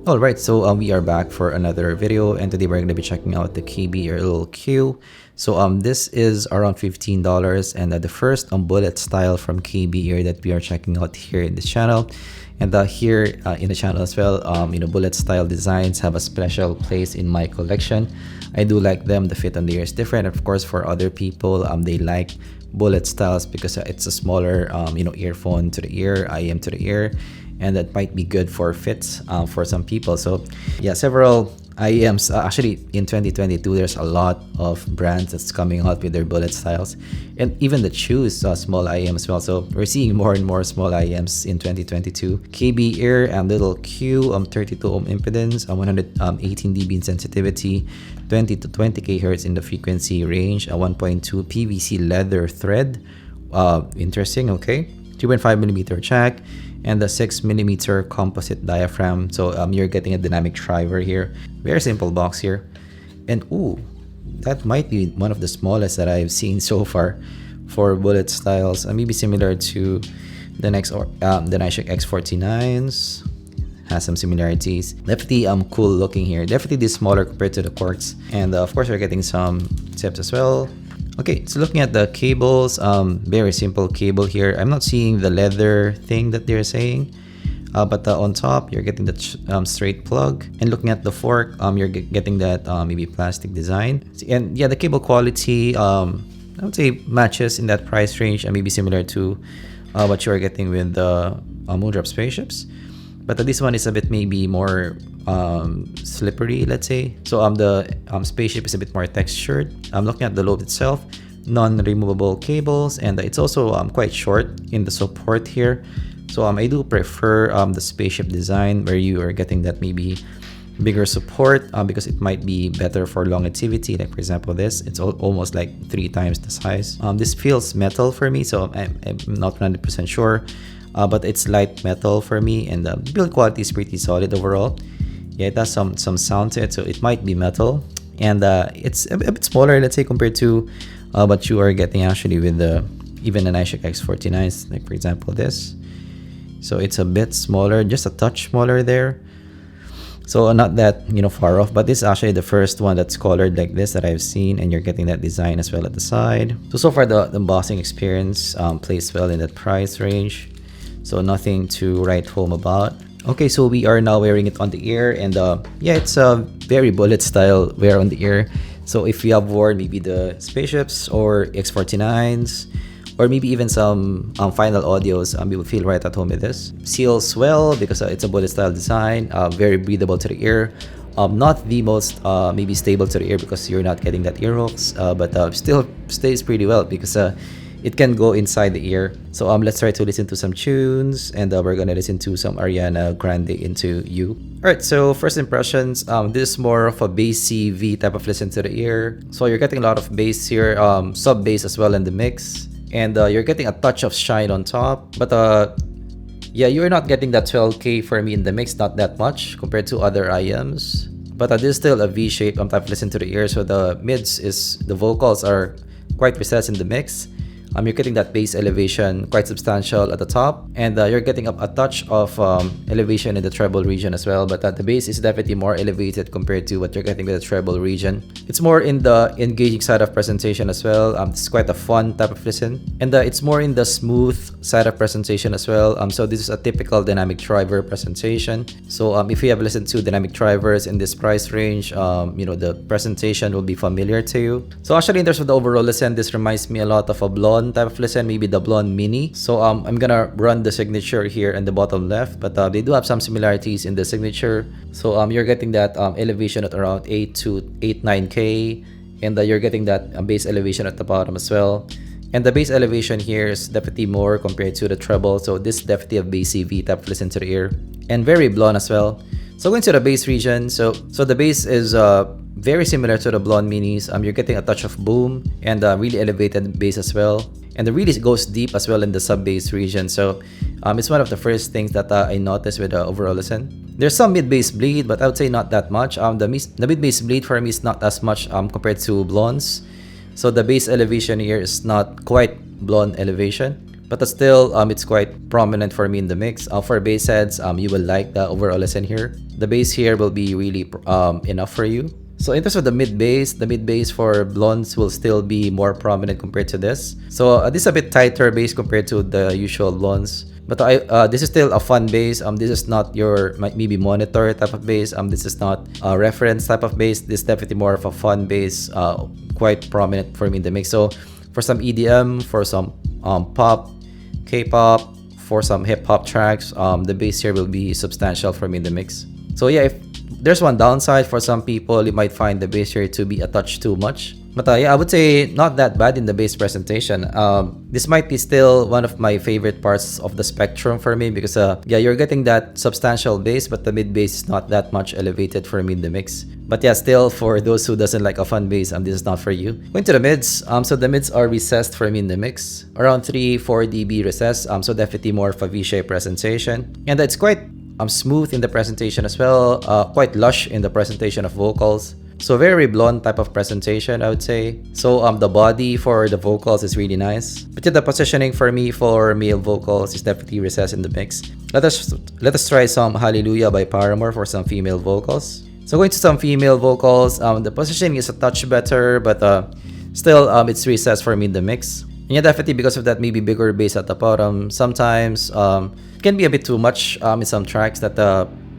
Alright, so we are back for another video, and today we're going to be checking out the KBear little Q. So this is around $15, and the first bullet style from KBear that we are checking out here in this channel. And here in the channel as well, bullet style designs have a special place in my collection. I do like them. The fit on the ear is different. Of course, for other people, they like bullet styles because it's a smaller, earphone to the ear, IM to the ear, and that might be good for fits for some people. So yeah, several IEMs actually in 2022 there's a lot of brands that's coming out with their bullet styles, and even the shoes small IEM as well. So we're seeing more and more small IEMs in 2022. KBear and little Q 32 ohm impedance, 118 dB in sensitivity, 20 to 20 kHz in the frequency range, 1.2 PVC leather thread. Interesting. Okay, 3.5 millimeter jack, and the 6mm composite diaphragm. So you're getting a dynamic driver here. Very simple box here. And ooh, that might be one of the smallest that I've seen so far for bullet styles. Maybe similar to the next the Nishik X49s. Has some similarities. Definitely cool looking here. Definitely this smaller compared to the Quartz. And of course we're getting some tips as well. Okay, so looking at the cables, very simple cable here. I'm not seeing the leather thing that they're saying, but on top you're getting the straight plug. And looking at the fork, you're getting that maybe plastic design. And yeah, the cable quality, I would say matches in that price range and maybe similar to what you are getting with the Moondrop spaceships. But this one is a bit maybe more slippery, let's say. So the spaceship is a bit more textured. I'm looking at the lobe itself, non-removable cables, and it's also quite short in the support here. So I do prefer the spaceship design where you are getting that maybe bigger support because it might be better for longevity. Like for example this, it's almost like 3 times the size. This feels metal for me, so I'm not 100% sure. But it's light metal for me, and the build quality is pretty solid overall. Yeah, it has some sound to it, so it might be metal, and it's a bit smaller, let's say, compared to what you are getting actually with the even the Nishik X49s, like for example this. So it's a bit smaller, just a touch smaller there. So not that far off, but this is actually the first one that's colored like this that I've seen, and you're getting that design as well at the side. So far the embossing experience plays well in that price range. So nothing to write home about. Okay, so we are now wearing it on the ear, and yeah, it's a very bullet style wear on the ear. So if you have worn maybe the spaceships or X49s, or maybe even some final audios, you will feel right at home with this. Seals well because it's a bullet style design, very breathable to the ear. Not the most maybe stable to the ear because you're not getting that ear hooks, but still stays pretty well because it can go inside the ear. So let's try to listen to some tunes, and we're gonna listen to some Ariana Grande Into You. Alright, so first impressions, this is more of a bassy V type of listen to the ear. So you're getting a lot of bass here, sub bass as well in the mix, and you're getting a touch of shine on top. But yeah, you're not getting that 12K for me in the mix, not that much compared to other IMs. But this is still a V shape type of listen to the ear. So the mids the vocals are quite recessed in the mix. You're getting that bass elevation quite substantial at the top, and you're getting a touch of elevation in the treble region as well, but the bass is definitely more elevated compared to what you're getting with the treble region. It's more in the engaging side of presentation as well. It's quite a fun type of listen, and it's more in the smooth side of presentation as well. So this is a typical dynamic driver presentation. So if you have listened to dynamic drivers in this price range, the presentation will be familiar to you. So actually in terms of the overall listen, this reminds me a lot of a Blonde type of listen, maybe the Blonde Mini. So I'm gonna run the signature here in the bottom left, but they do have some similarities in the signature. So you're getting that elevation at around 9K, and you're getting that bass elevation at the bottom as well. And the bass elevation here is definitely more compared to the treble. So this is definitely a bassy V type of listen to the ear, and very Blonde as well. So going to the bass region, so the bass is very similar to the Blonde Minis. You're getting a touch of boom and really elevated bass as well, and it really goes deep as well in the sub bass region. So it's one of the first things that I noticed with the overall listen. There's some mid bass bleed, but I would say not that much. The mid bass bleed for me is not as much compared to Blondes. So the bass elevation here is not quite Blonde elevation. but still it's quite prominent for me in the mix. For bass heads, you will like the overall listen here. The bass here will be really enough for you. So in terms of the mid bass for blondes will still be more prominent compared to this. So this is a bit tighter bass compared to the usual blondes. But this is still a fun bass. This is not your maybe monitor type of bass. This is not a reference type of bass. This is definitely more of a fun bass, quite prominent for me in the mix. So for some EDM, for some pop, K-pop, for some hip-hop tracks, the bass here will be substantial for me in the mix. So yeah, if there's one downside for some people, you might find the bass here to be a touch too much. But yeah, I would say not that bad in the bass presentation. This might be still one of my favorite parts of the spectrum for me because yeah, you're getting that substantial bass, but the mid bass is not that much elevated for me in the mix. But yeah, still for those who doesn't like a fun bass, this is not for you. Going to the mids, so the mids are recessed for me in the mix, around 3-4 dB recess. So definitely more of a V-shaped presentation, and it's quite smooth in the presentation as well, quite lush in the presentation of vocals. So very blonde type of presentation, I would say. So the body for the vocals is really nice. But yeah, the positioning for me for male vocals is definitely recessed in the mix. Let us try some Hallelujah by Paramore for some female vocals. So going to some female vocals, the positioning is a touch better, but still it's recessed for me in the mix. And yeah, definitely because of that maybe bigger bass at the bottom. Sometimes it can be a bit too much in some tracks that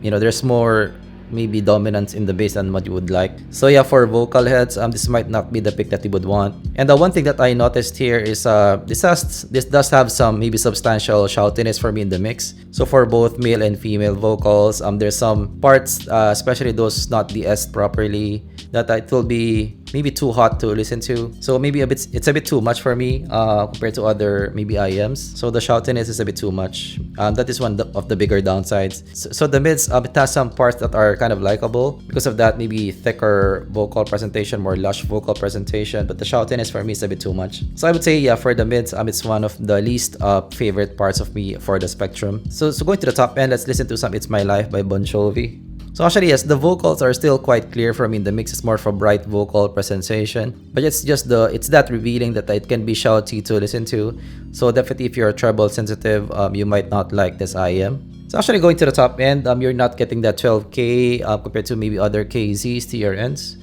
there's more maybe dominance in the bass than what you would like. So yeah, for vocal heads, this might not be the pick that you would want. And the one thing that I noticed here is this does have some maybe substantial shoutiness for me in the mix. So for both male and female vocals, there's some parts, especially those not de-essed properly, that it will be maybe too hot to listen to. So maybe it's a bit too much for me compared to other maybe IEMs. So the shoutiness is a bit too much. That is one of the bigger downsides. So the mids, it has some parts that are kind of likable because of that maybe thicker vocal presentation, more lush vocal presentation, but the shoutiness for me is a bit too much. So I would say yeah, for the mids, it's one of the least favorite parts of me for the spectrum. So going to the top end, let's listen to some It's My Life by Bon Jovi. So actually, yes, the vocals are still quite clear for me. The mix is more for bright vocal presentation, but it's just it's that revealing that it can be shouty to listen to. So definitely if you're treble sensitive, you might not like this IEM. So actually going to the top end, you're not getting that 12K compared to maybe other KZs, TRNs.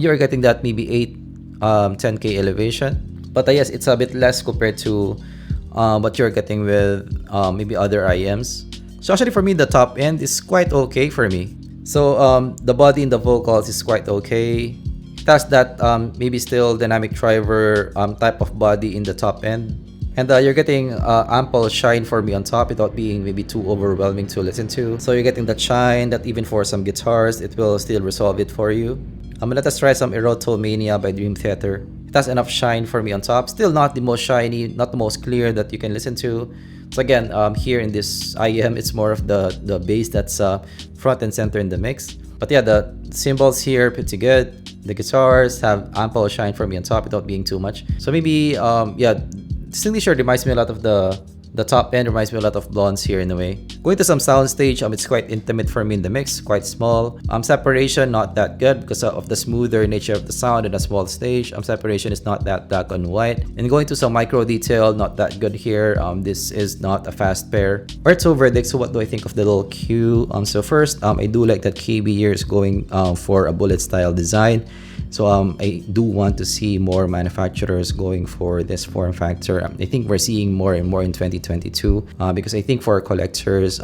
You're getting that maybe 10K elevation. But yes, it's a bit less compared to what you're getting with maybe other IEMs. So actually for me, the top end is quite okay for me. So the body in the vocals is quite okay. It has that maybe still dynamic driver type of body in the top end. And you're getting ample shine for me on top without being maybe too overwhelming to listen to. So you're getting that shine that even for some guitars, it will still resolve it for you. Let us try some Erotomania by Dream Theater. It has enough shine for me on top. Still not the most shiny, not the most clear that you can listen to. So again, here in this IEM, it's more of the bass that's front and center in the mix. But yeah, the cymbals here pretty good. The guitars have ample shine for me on top without being too much. So maybe yeah, Signature reminds me a lot of the top end, reminds me a lot of Blondes here in a way. Going to some soundstage, it's quite intimate for me in the mix, quite small. Separation, not that good because of the smoother nature of the sound in a small stage. Separation is not that black and white. And going to some micro detail, not that good here. This is not a fast pair. Alright, so verdict. So what do I think of the little Q? So first, I do like that KBear is going for a bullet style design. So I do want to see more manufacturers going for this form factor. I think we're seeing more and more in 2022 because I think for collectors,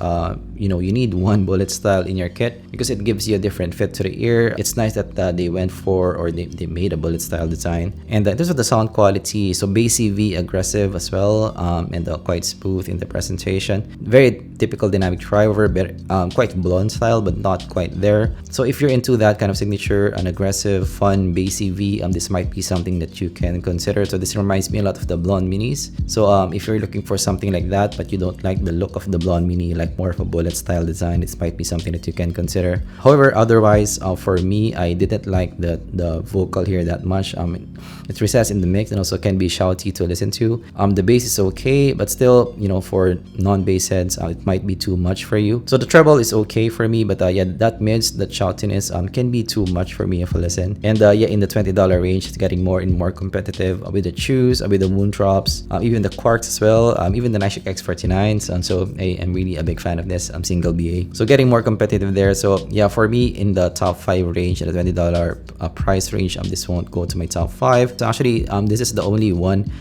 you need one bullet style in your kit because it gives you a different fit to the ear. It's nice that they went for, or they made a bullet style design. And in terms of the sound quality, so bass CV aggressive as well, and quite smooth in the presentation. Very typical dynamic driver, but quite blonde style, but not quite there. So if you're into that kind of signature, an aggressive, fun bass CV, this might be something that you can consider. So this reminds me a lot of the Blonde Minis. So if you're looking for something like that, but you don't like the look of the Blonde Mini, like more of a bullet style design, this might be something that you can consider. However, otherwise, for me, I didn't like the vocal here that much. It's recessed in the mix and also can be shouty to listen to. The bass is okay, but still, for non-bass heads, it might be too much for you. So the treble is okay for me, but yeah, that mids, that shoutiness can be too much for me if I listen. And yeah, in the $20 range, it's getting more and more competitive with the chews, with the moondrops, even the quarks as well, even the Nashik X49s. And so I am really a big fan of this single BA. So getting more competitive there. So yeah, for me in the top 5 range, at the $20 price range, this won't go to my top 5. So actually, this is the only one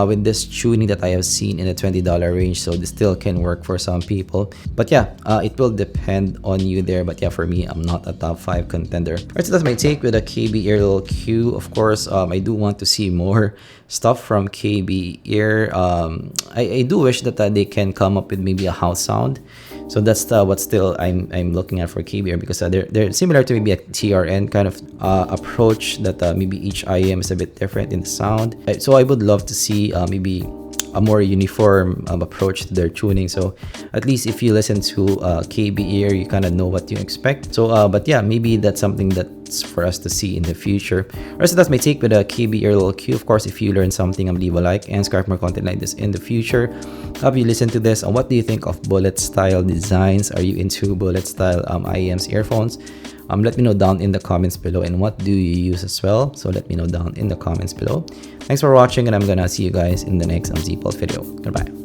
with this tuning that I have seen in the $20 range, so this still can work for some people. But yeah, it will depend on you there. But yeah, for me, I'm not a top 5 contender. Alright, so that's my take with the KBear little Q. Of course, I do want to see more stuff from KBear. I do wish that they can come up with maybe a house sound. So that's what still I'm looking at for KBear, because they're similar to maybe a TRN kind of approach, that maybe each IEM is a bit different in the sound. So I would love to see maybe a more uniform approach to their tuning. So at least if you listen to KBear, you kind of know what you expect. So but yeah, maybe that's something that's for us to see in the future. Alright, so that's my take with the KBear little Q. Of course, if you learned something, leave a like and subscribe for more content like this in the future. Have you listened to this? And what do you think of bullet style designs? Are you into bullet style IEMs earphones? Let me know down in the comments below, and what do you use as well. So let me know down in the comments below. Thanks for watching, and I'm gonna see you guys in the next zpolt video. Goodbye.